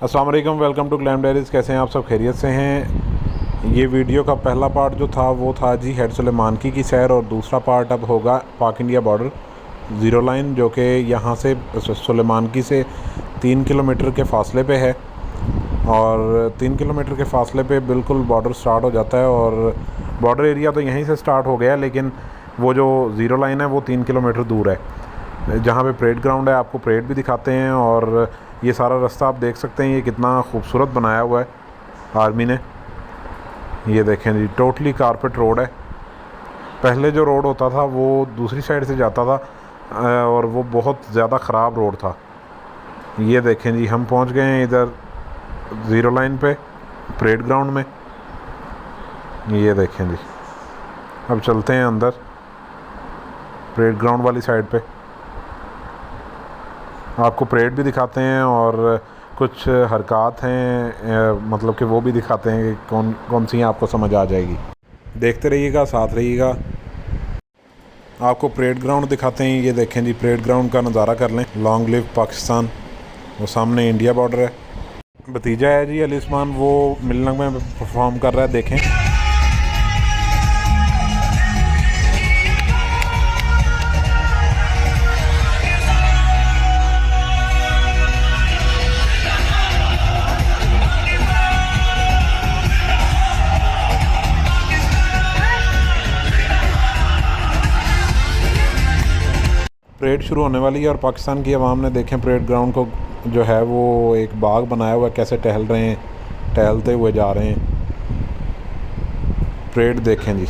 अस्सलाम वालेकुम, welcome to glam diaries. कैसे हैं आप सब? खैरियत से हैं। ये वीडियो का पहला पार्ट जो था वो था जी हेड सुलेमानकी की सैर, और दूसरा पार्ट अब होगा पाक इंडिया बॉर्डर ज़ीरो लाइन, जो कि यहाँ से सुलेमानकी से 3 किलोमीटर के फ़ासले पे है। और 3 किलोमीटर के फ़ासले पे बिल्कुल बॉर्डर स्टार्ट हो जाता है, और बॉर्डर एरिया तो यहीं से स्टार्ट हो गया, लेकिन वो जो ज़ीरो लाइन है वो 3 किलोमीटर दूर है, जहाँ पे परेड ग्राउंड है। आपको परेड भी दिखाते हैं, और ये सारा रास्ता आप देख सकते हैं, ये कितना खूबसूरत बनाया हुआ है आर्मी ने। ये देखें जी, टोटली कारपेट रोड है। पहले जो रोड होता था वो दूसरी साइड से जाता था, और वो बहुत ज़्यादा ख़राब रोड था। ये देखें जी, हम पहुंच गए हैं इधर ज़ीरो लाइन पे, परेड ग्राउंड में। ये देखें जी, अब चलते हैं अंदर परेड ग्राउंड वाली साइड पे, आपको परेड भी दिखाते हैं और कुछ हरकत हैं, मतलब कि वो भी दिखाते हैं कि कौन कौन सी आपको समझ आ जाएगी। देखते रहिएगा, साथ रहिएगा। आपको परेड ग्राउंड दिखाते हैं। ये देखें जी, परेड ग्राउंड का नज़ारा कर लें। Long live Pakistan. वो सामने इंडिया बॉर्डर है। भतीजा है जी अली उस्मान, वो मिलना में परफॉर्म कर रहा है, देखें। परेड शुरू होने वाली है, और पाकिस्तान की आवाम ने देखें परेड ग्राउंड को जो है वो एक बाग बनाया हुआ है, कैसे टहल रहे हैं, टहलते हुए जा रहे हैं। परेड देखें जी।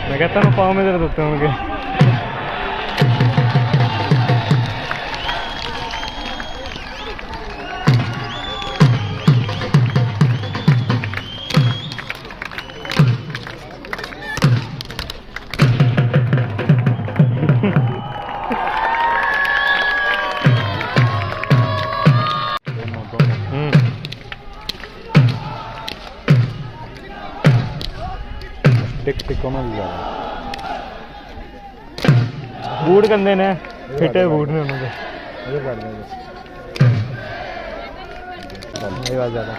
मैं कहता हूँ पाँव में दर्द होते होंगे। टिक होना भी ज़्यादा बूट गंदे ने फिटे बूट ने उन्होंने ये कर देंगे ये बात ज़्यादा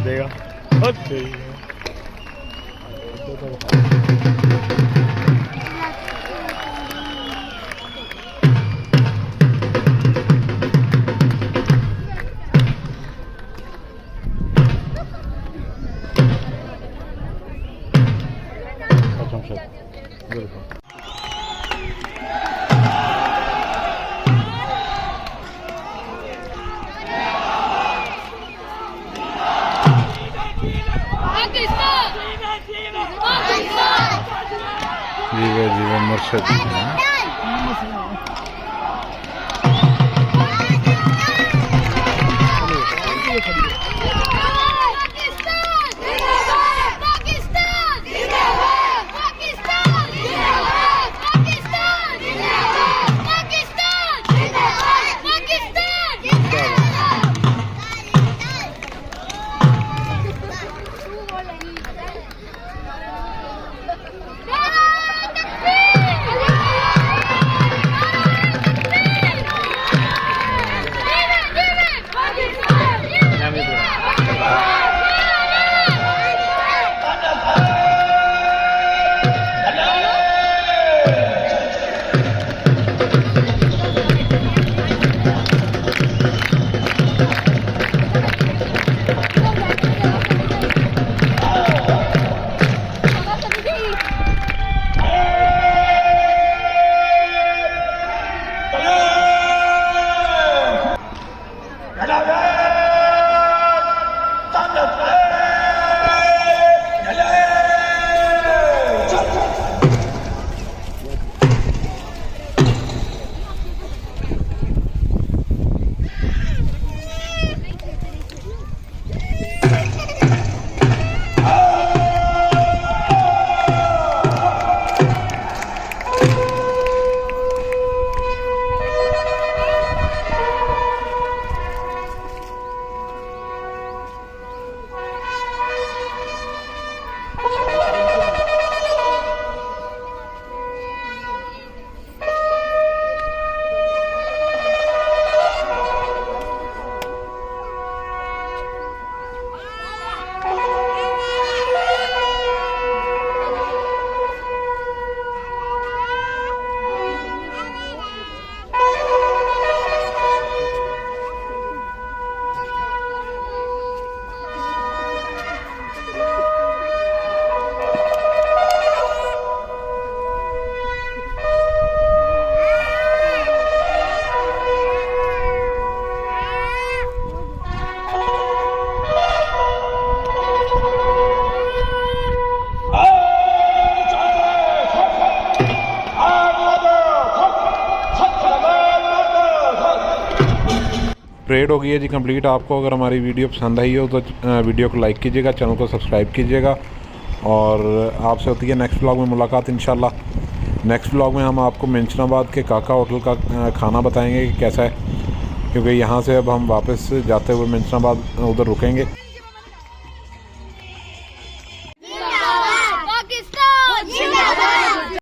देगा जी वो मुर्शद। परेड हो गई है जी कंप्लीट। आपको अगर हमारी वीडियो पसंद आई हो तो वीडियो को लाइक कीजिएगा, चैनल को सब्सक्राइब कीजिएगा और आपसे होती है नेक्स्ट व्लॉग में मुलाकात इंशाल्लाह। नेक्स्ट व्लॉग में हम आपको मेंशनाबाद के काका होटल का खाना बताएंगे कि कैसा है, क्योंकि यहाँ से अब हम वापस जाते हुए मेंशनाबाद उधर रुकेंगे।